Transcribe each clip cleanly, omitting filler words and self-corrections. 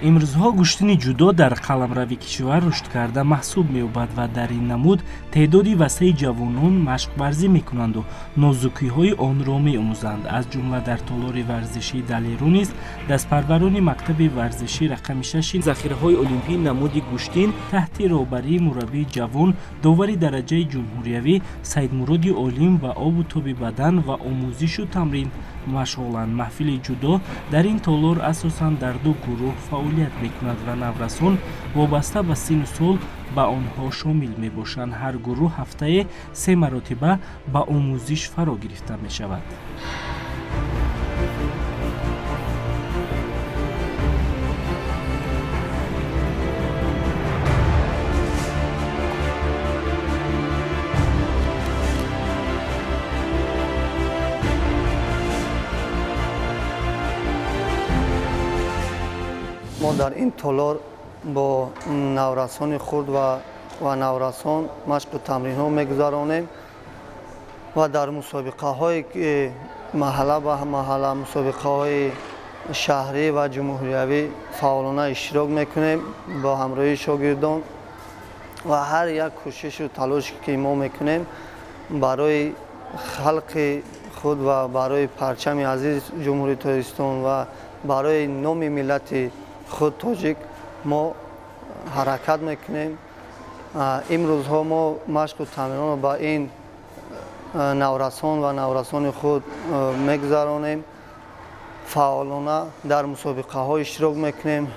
имрӯзҳо гӯштини ҷудо дар қаламрави кишвар рушд карда маҳсуб меёбад ва дар ин намуд теъдоди васеъи ҷавонон машқварзӣ мекунанду нозукиҳои онро меомӯзанд. аз ҷумла дар толори варзишии далеру низ дастпарварони мактаби варзишӣ рақами 6 захираҳои олимпӣ намуди гӯштин таҳти роҳбарии мураббии ҷавон довари дараҷаи ҷумҳуриявӣ Саидмуроди Олим ва обу тоби бадан ва омӯзишу тамрин машғуланд. маҳфили ҷудо дар ин толор асосан дар ду гурӯҳ фаъолият мекунад ва наврасон вобаста ба синну сол ба онҳо шомил мебошанд. ҳар гурӯҳ ҳафтае 3 маротиба ба омӯзиш фаро гирифта мешавад. ما در این تالار با نورسان خود و نورسان مشق و تمرین ها میگذرانیم و در مسابقه های محله به محله، مسابقه های شهری و جمهوریوی فعالانه اشتراک میکنیم با همراهی شاگردان و هر یک کوشش و تلاش که ما میکنیم برای خلق خود و برای پرچم عزیز جمهوری تاجیکستان و برای نام ملت خود تاجیک ما حرکت میکنیم. امروز ها ما مشق و تمرین با این نورسان و نورسان خود میگذرانیم. فعالانه در مسابقه ها اشتراک میکنیم.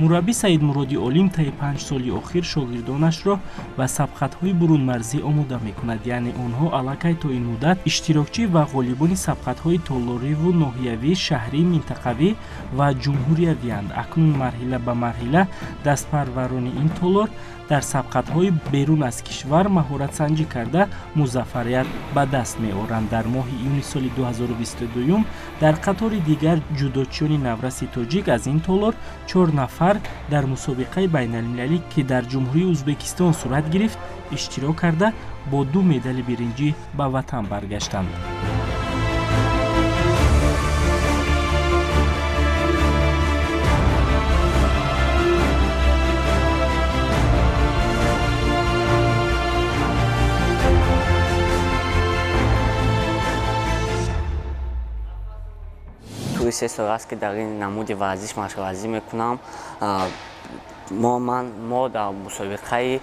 мураббӣ Саидмуроди Олим таи 5 соли охир шогирдонашро ба сабқатҳои бурунмарзӣ омода мекунад, яъне онҳо аллакай то ин муддат иштирокчӣ ва ғолибони сабқатҳои толориву ноҳиявӣ, шаҳрӣ, минтақавӣ ва ҷумҳуриявианд. акнун марҳила ба марҳила дастпарварони ин толор дар сабқатҳои берун аз кишвар маҳоратсанҷӣ карда музаффарият ба даст меоранд. дар моҳи июни соли 2022 дар қатори дигар ҷудочиёни навраси тоҷик аз ин толор 4 нафар дар мусобиқаи байналмилалӣ ки дар ҷумҳурии Ӯзбекистон сурат гирифт иштирок карда бо 2 медали биринҷӣ ба ватан баргаштанд. توی 3 سال است که در این نمود ورزش مشق‌ورزی میکنم. ما در مسابقه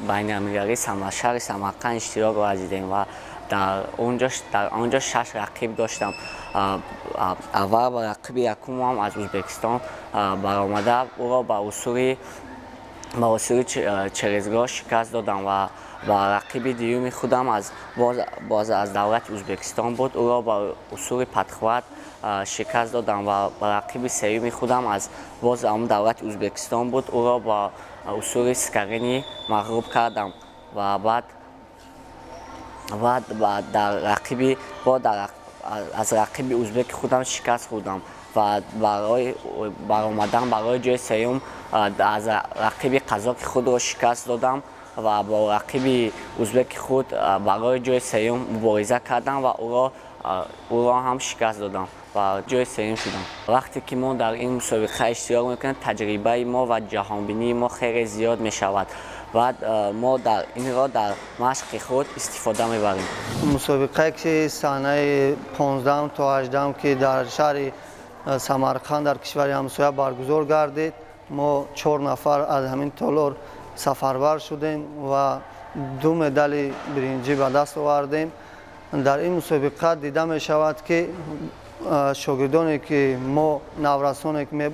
بین‌المللی شهر سمرقند اشتراک ورزیدیم و در آنجا 6 رقیب داشتم. اول با رقیب یکم هم از ازبکستان برآمده او را با اصول چریزگاه شکست دادم و رقیب دیوم خودم باز از دولت ازبکستان بود. او را با اصول پتخوات شکست دادم و رقیب سوم خودم باز دولت ازبکستان بود. او را با اصول سکرینی مغلوب کردم و بعد از رقیب ازبک خودم شکست خوردم و برای برآمدن برای جای سوم از رقیب قزاق خود را شکست دادم و با رقیب ازبک خود برای جای سوم مبارزه کردم و او را هم شکست دادم و جای سوم شدم. وقتی که ما در این مسابقه اشتراک میکنیم تجربه ما و جهانبینی ما خیلی زیاد میشود و ما در این را در مشق خود استفاده میبریم. مسابقه که سنه 15 تا 18 که در شهر سمرقند در کشور همسایه برگزار گردید، ما 4 نفر از همین تالار سفربر شدیم و 2 مدال برنجی به دست آوردیم. در این مسابقه دیده می شود که شاگردانی که ما نورسانی که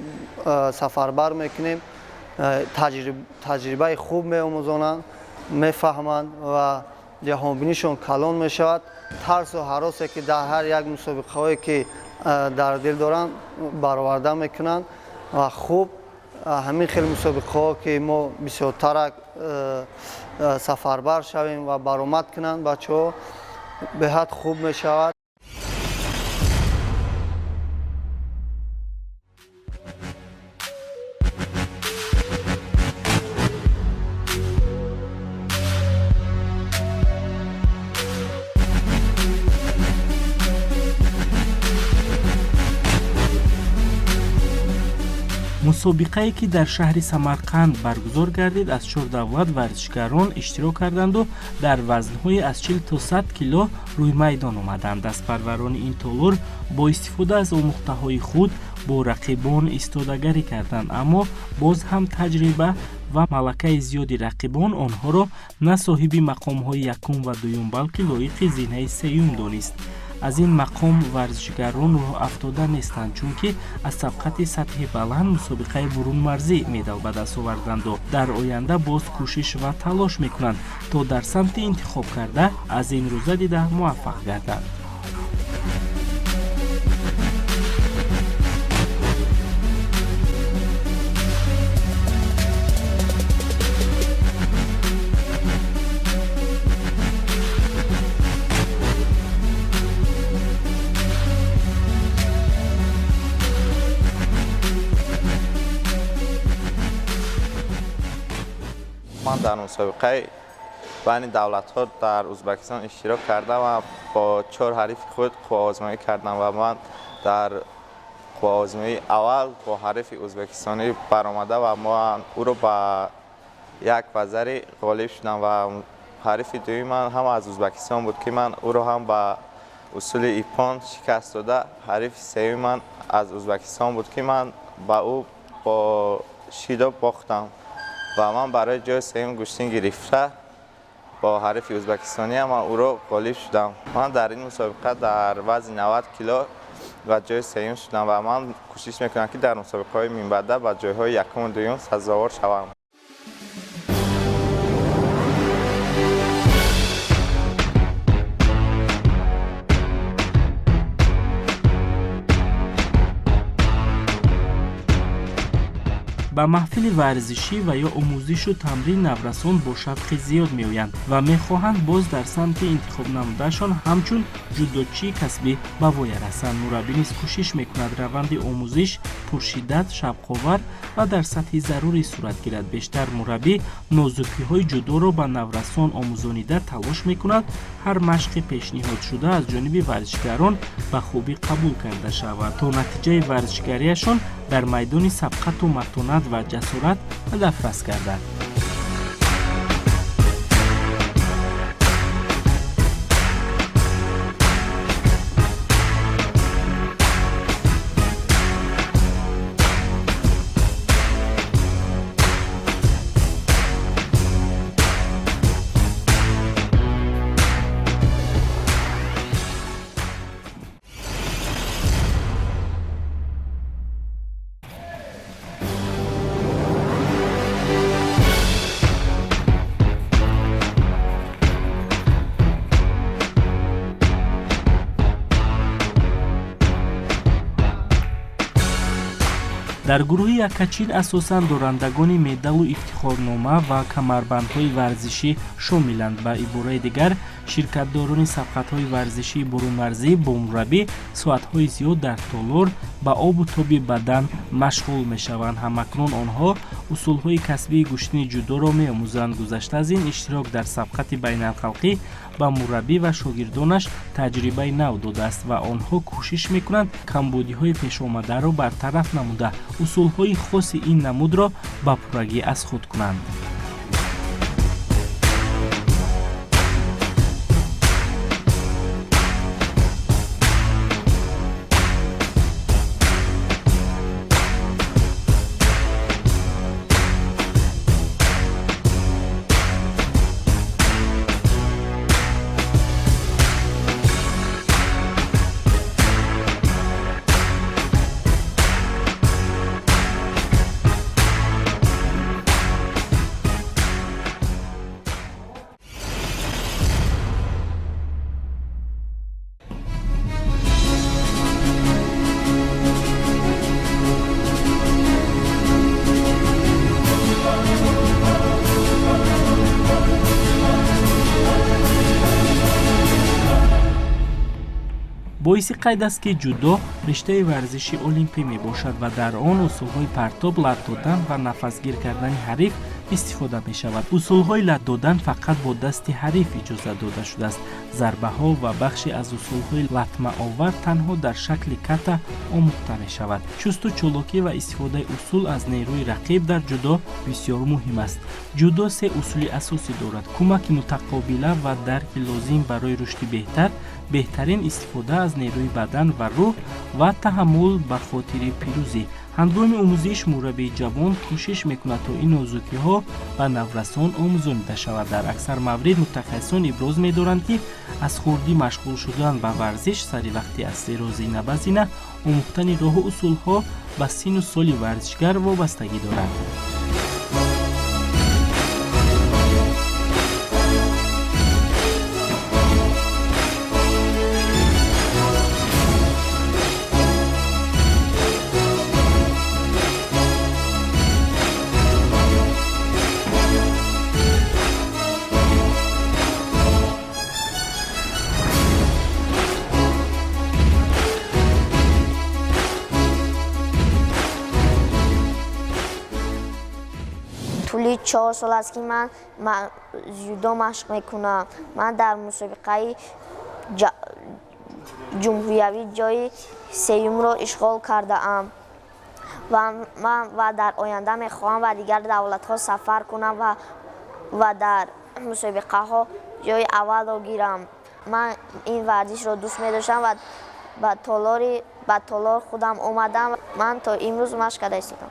سفربر میکنیم تجربه خوب می آموزانند، میفهمند و جهانبینیشون کلان می شود. ترس و هراسی که در هر یک مسابقه هایی که در دل دارند برآورده میکنند و خوب ҳамин хел мусобиқаҳо ки мо бисёртарак сафарбар шавем ва баромад кунанд бачаҳо беҳад хуб мешавад. мусобиқае ки дар шаҳри Самарқанд баргузор гардид, аз 4 давлат варзишгарон иштирок карданду дар вазнҳои аз 40 то 100 кило рӯи майдон омаданд. Дастпарварони ин толур бо истифода аз омӯхтаҳои худ бо рақибон истодагарӣ карданд, аммо боз ҳам таҷриба ва малакаи зиёди рақибон онҳоро на соҳиби мақомҳои якум ва дуюм, балки лоиқи зинаи сеюм донист. аз ин мақом варзишгарон роҳ афтода нестанд, чунки аз сабқати сатҳи баланд мусобиқаи бурунмарзӣ медал ба даст оварданду дар оянда боз кӯшиш ва талош мекунанд, то дар самти интихоб карда аз ин рӯза дида муваффақ гарданд. من در مسابقه بین دولت‌ها در ازبکستان اشتراک کردم و با 4 حریف خود قوا کردم و من در قوا اول با حریف ازبکستانی برآمده و ما او رو با 1-0 غالب شدم و حریف دوم من هم از ازبکستان بود که من او رو هم با اصول ایپان شکست داده. حریف سوم من از ازبکستان بود که من با او با شیدا باختم و من برای جای سوم گشتین گرفته با حریف ازبکستانی هم او رو غالب شدم. من در این مسابقه در وزن 90 کیلو و جای سوم شدم و من کوشش میکنم که در مسابقه‌های من بعد با جای‌های یکم و دوم سزاوار شوم. ба маҳфили варзишӣ ва ё омӯзишу тамрин наврасон бо шавқи зиёд меоянд ва мехоҳанд боз дар самти интихоб намудаашон ҳамчун ҷуддодчии касбӣ ба воя расанд. мураббӣ низ кӯшиш мекунад раванди омӯзиш пуршиддат, шавқовар ва дар сатҳи зарурӣ сурат гирад. бештар мураббӣ нозукиҳои ҷудоро ба наврасон омӯзонида талош мекунад ҳар машқи пешниҳодшуда аз ҷониби варзишгарон ба хубӣ қабул карда шавад, то натиҷаи варзишгариашон дар майдони сабқату матонат ва ҷасорат ҳадафрас гардад. дар гурӯҳи якачин асосан дорандагони медалу ифтихорнома ва камарбандҳои варзишӣ шомиланд. ба ибораи дигар, ширкатдорони сабқатҳои варзишии бурунмарзӣ бо мураббӣ соатҳои зиёд дар толор ба обу тоби бадан машғул мешаванд. ҳамакнун онҳо усулҳои касбии гӯштини ҷудоро меомӯзанд. гузашта аз ин иштирок дар сабқати байналхалқӣ ба мураббӣ ва шогирдонаш таҷрибаи нав додааст ва онҳо кӯшиш мекунанд камбудиҳои пешомадаро бартараф намуда усулҳои хоси ин намудро ба пуррагӣ аз худ кунанд. боиси қайд аст ки ҷудо риштаи варзиши олимпӣ мебошад ва дар он усулҳои партоб, лат додан ва нафасгир кардани ҳариф истифода мешавад. усулҳои лат додан фақат бо дасти ҳариф иҷозат дода шудааст. зарбаҳо ва бахше аз усулҳои латмаовар танҳо дар шакли ката омӯхта мешавад. чусту чолокӣ ва истифодаи усул аз нерӯи рақиб дар ҷудо бисёр муҳим аст. ҷудо се усули асосӣ дорад: кӯмаки мутақобила ва дарки лозим барои рушди беҳтар, беҳтарин истифода аз нерӯи бадан ва рӯҳ ва таҳаммул ба хотири пирӯзӣ. ҳангоми омӯзиш мураббии ҷавон кӯшиш мекунад то ин нозукиҳо ба наврасон омӯзонида шавад. дар аксар маврид мутахассисон иброз медоранд ки аз хурдӣ машғул шудан ба варзиш сари вақти аст, зеро зина ба зина омӯхтани роҳу усулҳо ба сину соли варзишгар вобастагӣ дорад. طولی 4 سال است که من جودو مشق میکنم. من در مسابقه جمهوری جای سوم را اشغال کرده ام و در آینده میخواهم و دیگر دولت ها سفر کنم و در مسابقه ها جای اول را گیرم. من این ورزش را دوست می‌داشتم و به تالار خودم اومدم. من تا امروز مشق کرده ایستادم.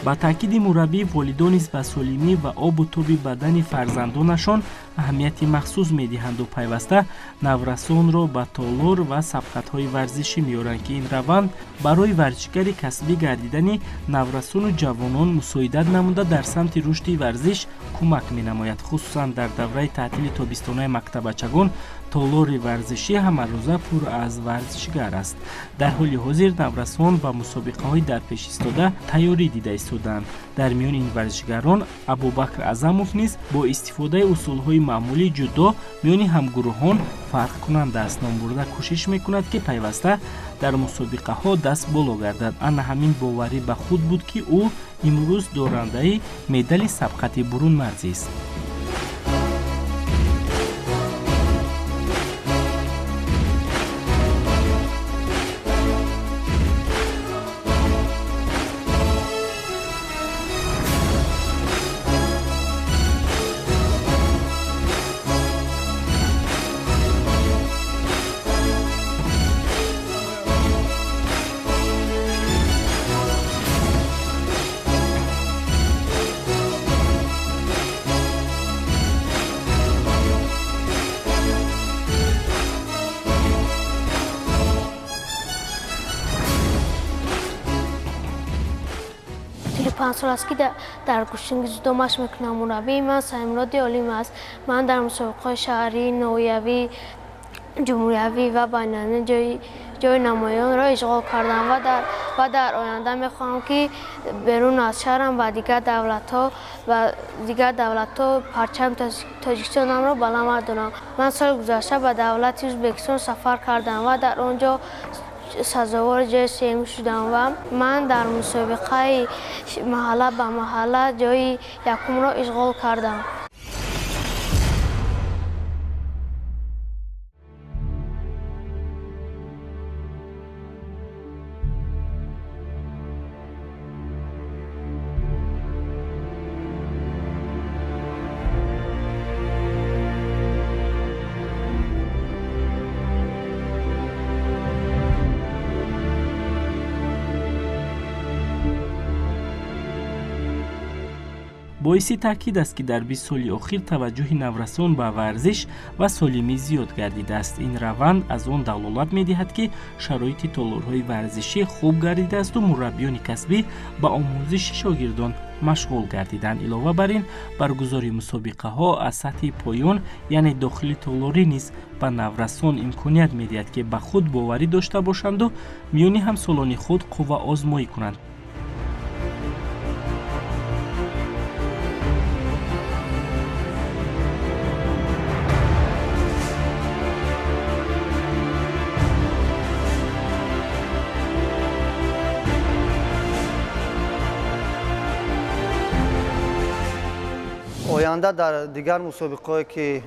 ба таъкиди мураббӣ, волидон низ ба солимӣ ва обу тоби бадани фарзандонашон аҳамияти махсус медиҳанду пайваста наврасонро ба толор ва сабқатҳои варзишӣ меоранд ки ин раванд барои варзишгари касбӣ гардидани наврасону ҷавонон мусоидат намуда дар самти рушди варзиш кӯмак менамояд. хусусан дар давраи таътили тобистонаи мактабачагон толори варзишӣ ҳамарӯза пур аз варзишгар аст. дар ҳоли ҳозир наврасон ба мусобиқаҳои дар пеш истода тайёрӣ дида истоданд. дар миёни ин варзишгарон Абубакр Азамов низ бо истифодаи усулҳои маъмулии ҷудо миёни ҳамгурӯҳон фарқкунанда аст. ном бурда кӯшиш мекунад ки пайваста дар мусобиқаҳо даст боло гардад. ана ҳамин боварӣ ба худ буд ки ӯ имрӯз дорандаи медали сабқати бурунмарзист. طول 5 سال است که در کشتنگ جودو مشق میکنم. مربی من سایمراد علیم است. من در مسابقات شهری، نویوی، جمهوری و بین‌المللی جای نمایان را اشغال کردم و در آینده میخواهم که بیرون از شهرم و دیگر دولت ها پرچم تاجیکستانم را بلند دارم. من سال گذشته به دولت ازبکستان سفر کردم و در آنجا سزاوار جای سوم شدم و من در مسابقه محله به محله جای یکم را اشغال کردم. боиси таъкид аст ки дар 20 соли охир таваҷҷӯҳи наврасон ба варзиш ва солимӣ зиёд гардидааст. Ин раванд аз он далолат медиҳад ки шароити толорҳои варзишӣ хуб гардидаасту мураббиёни касбӣ ба омӯзиши шогирдон машғул гардиданд. Илова бар ин, баргузори мусобиқаҳо аз сатҳи поён, яъне дохили толорӣ низ ба наврасон имконият медиҳад ки ба худ боварӣ дошта бошанду миёни ҳамсолони худ қувваозмоӣ кунанд. оянда дар дигар мусобиқое ки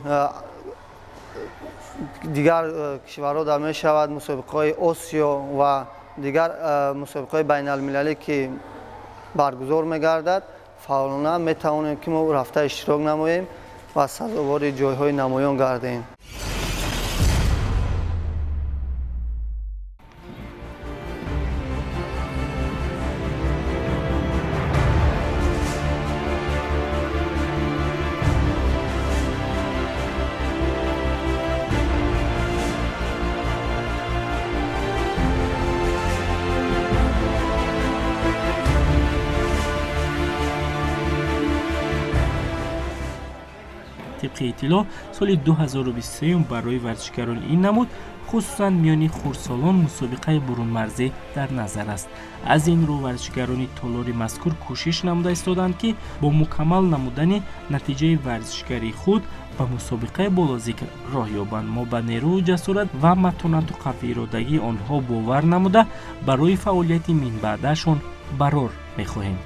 дигар кишварҳо мешавад, мусобиқаҳои Осиё ва дигар мусобиқаҳои байналмилалӣ ки баргузор мегардад, фаъолона метавонем ки мо рафта иштирок намоем ва сазовори ҷойҳои намоён гардем. طبق اطلاع سال 2023 برای ورزشکاران این نمود خصوصا میان خردسالان مسابقه برون مرزی در نظر است. از این رو ورزشکاران تالاری مذکور کوشش نموده ایستادند که با مکمل نمودن نتیجه ورزشکاری خود به مسابقه بالا ذکر راه یابند. ما به نیرو جسارت و متانت و قوی ارادگی آنها باور نموده برای فعالیت من بعدشان برار می‌خواهیم.